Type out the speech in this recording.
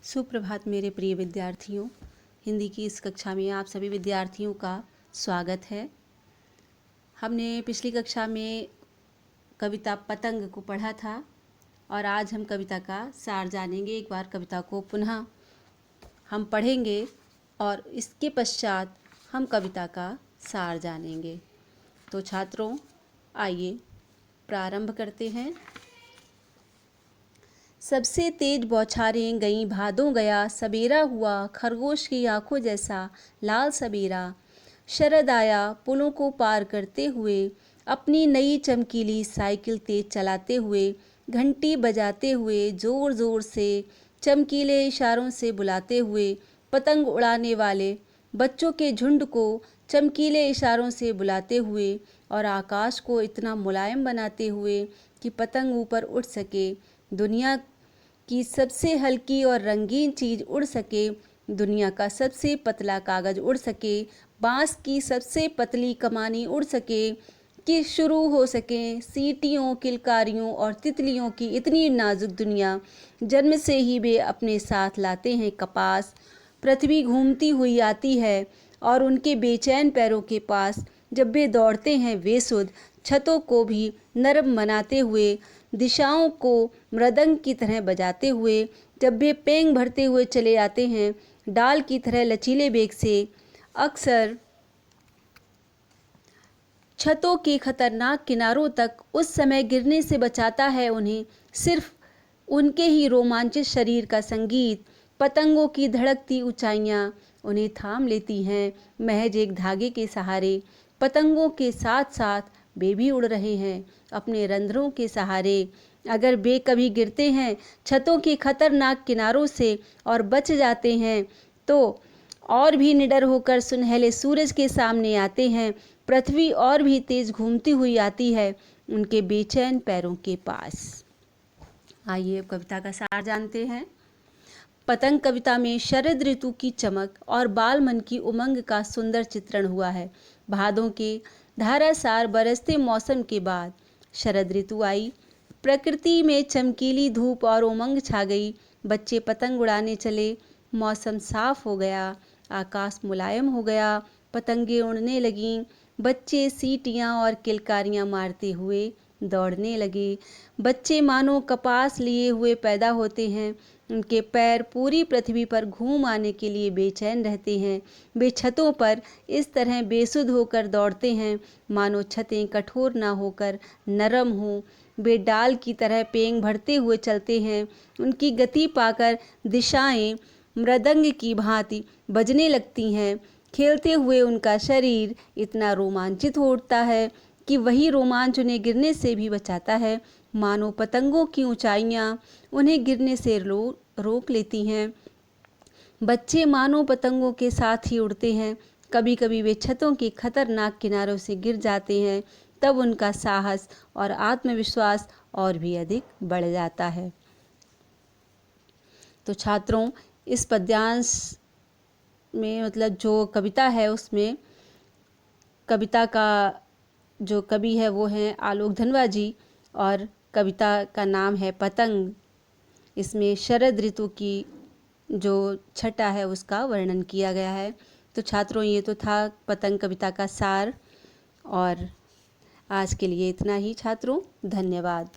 सुप्रभात मेरे प्रिय विद्यार्थियों। हिंदी की इस कक्षा में आप सभी विद्यार्थियों का स्वागत है। हमने पिछली कक्षा में कविता पतंग को पढ़ा था और आज हम कविता का सार जानेंगे। एक बार कविता को पुनः हम पढ़ेंगे और इसके पश्चात हम कविता का सार जानेंगे। तो छात्रों, आइए प्रारंभ करते हैं। सबसे तेज बौछारें गईं, भादों गया, सबेरा हुआ खरगोश की आंखों जैसा लाल सबेरा। शरद आया पुलों को पार करते हुए, अपनी नई चमकीली साइकिल तेज चलाते हुए, घंटी बजाते हुए, ज़ोर ज़ोर से चमकीले इशारों से बुलाते हुए, पतंग उड़ाने वाले बच्चों के झुंड को चमकीले इशारों से बुलाते हुए और आकाश को इतना मुलायम बनाते हुए कि पतंग ऊपर उड़ सके, दुनिया की सबसे हल्की और रंगीन चीज़ उड़ सके, दुनिया का सबसे पतला कागज़ उड़ सके, बांस की सबसे पतली कमानी उड़ सके, कि शुरू हो सके सीटियों, किलकारियों और तितलियों की इतनी नाजुक दुनिया। जन्म से ही वे अपने साथ लाते हैं कपास। पृथ्वी घूमती हुई आती है और उनके बेचैन पैरों के पास जब वे दौड़ते हैं वे सुध, छतों को भी नरम बनाते हुए, दिशाओं को मृदंग की तरह बजाते हुए, जब वे पेंग भरते हुए चले आते हैं डाल की तरह लचीले बेग से, अक्सर छतों के खतरनाक किनारों तक उस समय गिरने से बचाता है उन्हें सिर्फ उनके ही रोमांचित शरीर का संगीत। पतंगों की धड़कती ऊंचाइयां उन्हें थाम लेती हैं महज एक धागे के सहारे। पतंगों के साथ साथ वे भी उड़ रहे हैं अपने रंध्रों के सहारे। अगर वे कभी गिरते हैं छतों के खतरनाक किनारों से और बच जाते हैं तो और भी निडर होकर सुनहले सूरज के सामने आते हैं। पृथ्वी और भी तेज घूमती हुई आती है उनके बेचैन पैरों के पास। आइए अब कविता का सार जानते हैं। पतंग कविता में शरद ऋतु की चमक और बाल मन की उमंग का सुंदर चित्रण हुआ है। भादों के धारासार बरसते मौसम के बाद शरद ऋतु आई। प्रकृति में चमकीली धूप और उमंग छा गई। बच्चे पतंग उड़ाने चले। मौसम साफ हो गया, आकाश मुलायम हो गया, पतंगे उड़ने लगीं। बच्चे सीटियाँ और किलकारियाँ मारते हुए दौड़ने लगे। बच्चे मानो कपास लिए हुए पैदा होते हैं। उनके पैर पूरी पृथ्वी पर घूम आने के लिए बेचैन रहते हैं। वे छतों पर इस तरह बेसुध होकर दौड़ते हैं मानो छतें कठोर ना होकर नरम हों। वे डाल की तरह पेंग भरते हुए चलते हैं। उनकी गति पाकर दिशाएं मृदंग की भांति बजने लगती हैं। खेलते हुए उनका शरीर इतना रोमांचित हो उठता है कि वही रोमांच उन्हें गिरने से भी बचाता है। मानो पतंगों की ऊंचाइयां उन्हें गिरने से रोक लेती हैं। बच्चे मानो पतंगों के साथ ही उड़ते हैं। कभी कभी वे छतों के खतरनाक किनारों से गिर जाते हैं, तब उनका साहस और आत्मविश्वास और भी अधिक बढ़ जाता है। तो छात्रों, इस पद्यांश में मतलब जो कविता है उसमें कविता का जो कवि है वो हैं आलोक धनवा जी और कविता का नाम है पतंग। इसमें शरद ऋतु की जो छटा है उसका वर्णन किया गया है। तो छात्रों, ये तो था पतंग कविता का सार और आज के लिए इतना ही छात्रों। धन्यवाद।